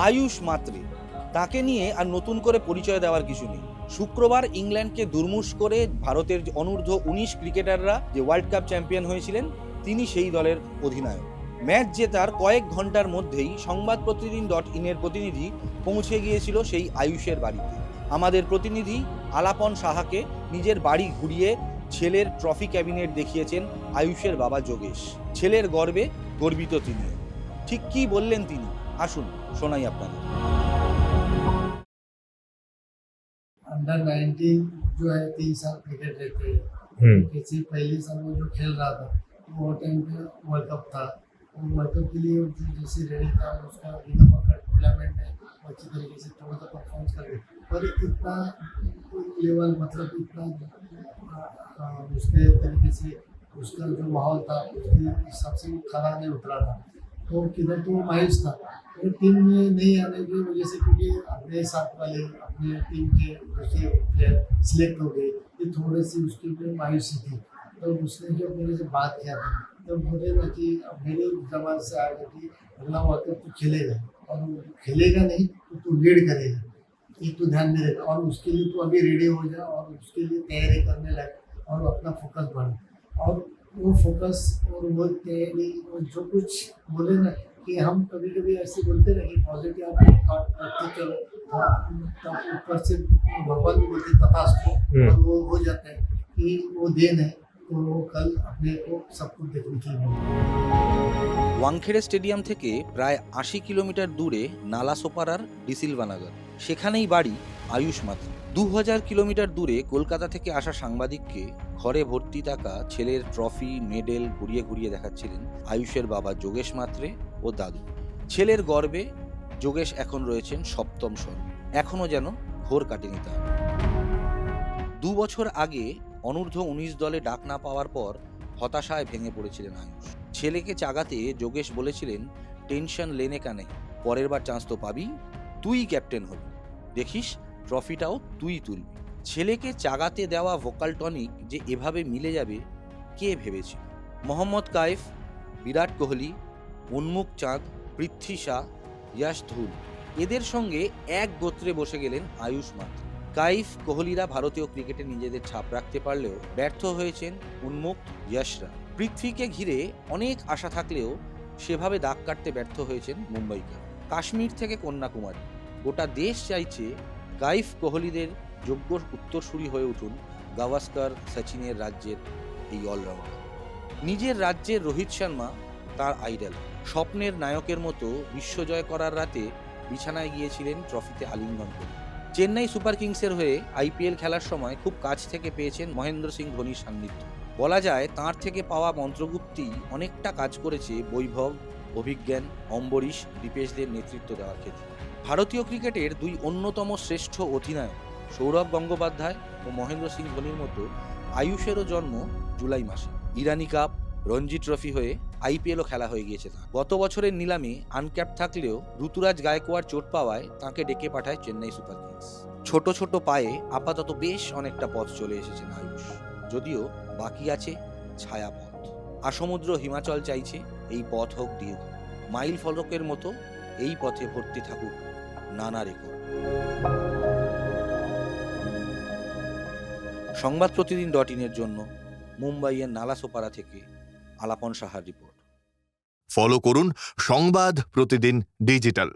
আয়ুষ মাত্রে, তাকে নিয়ে আর নতুন করে পরিচয় দেওয়ার কিছু নেই। শুক্রবার ইংল্যান্ডকে দুর্মুষ করে ভারতের অনূর্ধ্ব 19 ক্রিকেটাররা যে ওয়ার্ল্ড কাপ চ্যাম্পিয়ন হয়েছিলেন, তিনি সেই দলের অধিনায়ক। ম্যাচ জেতার কয়েক ঘন্টার মধ্যেই সংবাদ প্রতিদিন .in এর প্রতিনিধি পৌঁছে গিয়েছিল সেই আয়ুষের বাড়িতে। আমাদের প্রতিনিধি আলাপন সাহাকে নিজের বাড়ি ঘুরিয়ে ছেলের ট্রফি ক্যাবিনেট দেখিয়েছেন আয়ুষের বাবা যোগেশ। ছেলের গর্বে গর্বিত তিনি। ঠিক কী বললেন তিনি, আসুন শোনাই আপনাদের। अंडर 19 जो है 3 साल क्रिकेट रहते हैं। किसी पहले साल वो जो खेल रहा था वो टाइम पे वर्ल्ड कप था। वर्ल्ड कप के लिए जो जैसे रेडी था उसका विनम्र का टूर्नामेंट में अच्छी तरीके से थोड़ा सा परफॉर्मेंस कर गए, पर इतना लेवल मतलब इतना उसके तरीके से उसका जो माहौल था उसके हिसाब से वो खरा नहीं उतरा था। तो किधर तो मायूस था, तो टीम में नहीं आने की वजह से, क्योंकि अपने साथ वाले अपने टीम के दूसरे प्लेयर सिलेक्ट हो गए, ये थोड़ी सी उसके लिए मायूसी थी। तो उसने जो मेरे से बात किया था तो मुझे ना कि मेरे जमात से आ गया कि अगला वर्ल्ड कप तू खेलेगा, और खेलेगा नहीं तो तू लीड करेगा, ये तू ध्यान में रखा, और उसके लिए तू अभी रेडी हो जा और उसके लिए तैयारी करने लग और अपना फोकस बढ़ा। और वो फोकस और वो तैयारी और जो कुछ बोले ना कि हम कभी कभी ऐसे बोलते ना कि पॉजिटिव आप थॉट रखते चलो, तब ऊपर से भगवान भी बोलते तथास्तु, और वो हो जाता है कि वो देन है। तो वो कल अपने को सब कुछ देखने के लिए ওয়াংখেড়ে স্টেডিয়াম থেকে প্রায় ৮০ কিলোমিটার দূরে নালাসোপারার ডিসিলভানগর, সেখানেই বাড়ি আয়ুষ মাত্রে। ২০০০ কিলোমিটার দূরে কলকাতা থেকে আসা সাংবাদিককে ঘরে ভর্তি থাকা ছেলের ট্রফি মেডেল ঘুরিয়ে ঘুরিয়ে দেখাচ্ছিলেন আয়ুষের বাবা যোগেশ মাত্রে ও দাদু। ছেলের গর্বে যোগেশ এখন রয়েছেন সপ্তম স্বর্গে, এখনও যেন ঘোর কাটেনি তার। ২ বছর আগে অনূর্ধ্ব ১৯ দলে ডাক না পাওয়ার পর হতাশায় ভেঙে পড়েছিলেন আয়ুষ। ছেলেকে চাগাতে যোগেশ বলেছিলেন, টেনশন লেনে কা নেই, পরের বার চান্স তো পাবি, তুই ক্যাপ্টেন হবি, দেখিস ট্রফিটাও তুই তুলবি। ছেলেকে চাগাতে দেওয়া ভোকাল টনিক যে এভাবে মিলে যাবে কে ভেবেছিল? মোহাম্মদ কাইফ, বিরাট কোহলি, উন্মুক চাঁদ, পৃথ্বী শাহ, ইয়াশ ধুল, এদের সঙ্গে এক গোত্রে বসে গেলেন আয়ুষ মাত্র। কাইফ, কোহলিরা ভারতীয় ক্রিকেটে নিজেদের ছাপ রাখতে পারলেও ব্যর্থ হয়েছেন উন্মুক্ত, ইয়াশরা। পৃথ্বীকে ঘিরে অনেক আশা থাকলেও সেভাবে দাগ কাটতে ব্যর্থ হয়েছেন মুম্বাইকার। কাশ্মীর থেকে কন্যাকুমারী, গোটা দেশ চাইছে কাইফ কোহলিদের যোগ্য উত্তরসূরি হয়ে উঠুন গাভাস্কর সচিনের রাজ্যের এই অলরাউন্ডার। নিজের রাজ্যের রোহিত শর্মা তার আইডল, স্বপ্নের নায়কের মতো বিশ্বজয় করার রাতে বিছানায় গিয়েছিলেন ট্রফিতে আলিঙ্গন করে। চেন্নাই সুপার কিংসের হয়ে IPL খেলার সময় খুব কাছ থেকে পেয়েছেন মহেন্দ্র সিং ধোনির সান্নিধ্য। বলা যায় তাঁর থেকে পাওয়া মন্ত্রগুপ্তি অনেকটা কাজ করেছে বৈভব, অভিজ্ঞান, অম্বরীশ, দীপেশদের নেতৃত্ব দেওয়ার ক্ষেত্রে। ভারতীয় ক্রিকেটের দুই অন্যতম শ্রেষ্ঠ অধিনায়ক সৌরভ গঙ্গোপাধ্যায় ও মহেন্দ্র সিং ধোনির মতো আয়ুষেরও জন্ম জুলাই মাসে। ইরানি কাপ, রঞ্জি ট্রফি হয়ে IPLও খেলা হয়ে গিয়েছে তাঁর। গত বছরের নিলামে আনক্যাপ থাকলেও ঋতুরাজ গায়কোয়াড় চোট পাওয়ায় তাঁকে ডেকে পাঠায় চেন্নাই সুপার কিংস। ছোট ছোট পায়ে আপাতত বেশ অনেকটা পথ চলে এসেছেন আয়ুষ, যদিও বাকি আছে ছায়া পথ। আসমুদ্র হিমাচল চাইছে এই পথ হোক দীর্ঘ, মাইল ফলকের মতো এই পথে ভর্তি থাকুক নানা রেকর্ড। সংবাদ প্রতিদিন .in এর জন্য মুম্বাইয়ের নালাসোপারা থেকে আলাপন সাহার রিপোর্ট। ফলো করুন সংবাদ প্রতিদিন ডিজিটাল।